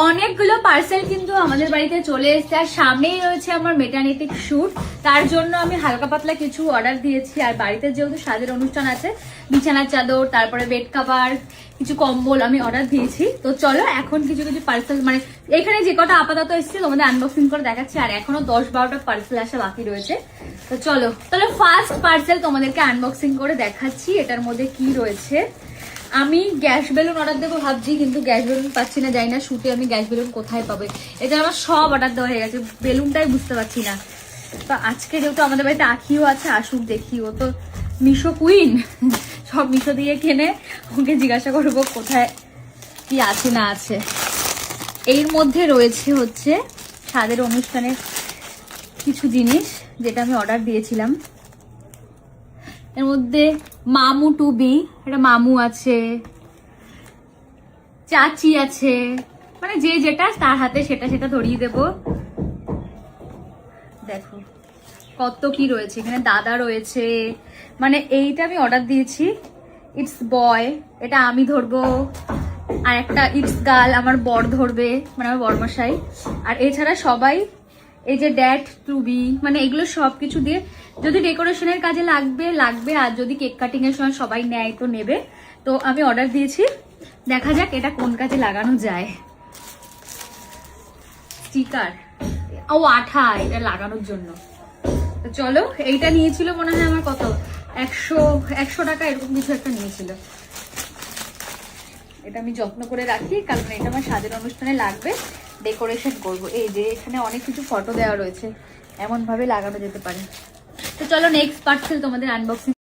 অনেকগুলো পার্সেল কিন্তু আমাদের বাড়িতে চলে এসেছে, আর সামনেই রয়েছে আমার মেটার্নিটি শুট। তার জন্য আমি হালকা পাতলা কিছু অর্ডার দিয়েছি। আর বাড়িতে যেহেতু সাজের অনুষ্ঠান আছে, বিছানার চাদর, তারপরে বেড কভার, কিছু কম্বল আমি অর্ডার দিয়েছি। তো চলো এখন কিছু কিছু পার্সেল, মানে এখানে যে কটা আপাতত এসেছে তোমাদের আনবক্সিং করে দেখাচ্ছি, আর এখনো 10-12টা পার্সেল আসা বাকি রয়েছে। তো চলো তাহলে ফার্স্ট পার্সেল তোমাদেরকে আনবক্সিং করে দেখাচ্ছি এটার মধ্যে কি রয়েছে। আমি গ্যাস বেলুন অর্ডার দেবো ভাবছি, কিন্তু গ্যাস বেলুন পাচ্ছি না, যাই না শুটে আমি গ্যাস বেলুন কোথায় পাবে। এটা আমার সব অর্ডার দেওয়া হয়ে গেছে, বেলুনটাই বুঝতে পারছি না। তো আজকে যেহেতু আমাদের বাড়িতে আখিও আছে, আসুক দেখি, ও তো মিশো কুইন, সব মিশো দিয়ে কেনে। ওকে জিজ্ঞাসা করবো কোথায় কি আছে না আছে। এর মধ্যে রয়েছে হচ্ছে স্বাদের অনুষ্ঠানের কিছু জিনিস যেটা আমি অর্ডার দিয়েছিলাম। এর মধ্যে মামু টুবি, একটা মামু আছে, চাচি আছে, মানে যে যেটা তার হাতে সেটা সেটা ধরিয়ে দেব। দেখো কত কি রয়েছে এখানে, দাদা রয়েছে, মানে এইটা আমি অর্ডার দিয়েছি ইটস বয়, এটা আমি ধরবো, আর একটা ইটস গার্ল আমার বর ধরবে, মানে আমার বরমশাই। আর এছাড়া সবাই এই যে ড্যাড টুবি, মানে এগুলো সবকিছু দিয়ে যদি ডেকোরেশনের কাজে লাগবে, আর যদি কেক কাটিং এর সময় সবাই নেয় তো নেবে। তো আমি অর্ডার দিয়েছি, দেখা যাক এটা কোন কাজে লাগানো যায়। স্টিকার ও আঠা, এটা লাগানোর জন্য। তো চলো, এইটা নিয়েছিল মনে হয় আমার কত 100 টাকা এরকম কিছু একটা নিয়েছিল। এটা আমি যত্ন করে রাখি, কারণ এটা আমার সাজের অনুষ্ঠানে লাগবে, ডেকোরেশন করব। এই যে এখানে অনেক কিছু ফটো দেওয়া রয়েছে, এমন ভাবে লাগানো যেতে পারে। তো চলো নেক্সট পার্সেল তোমাদের আনবক্সিং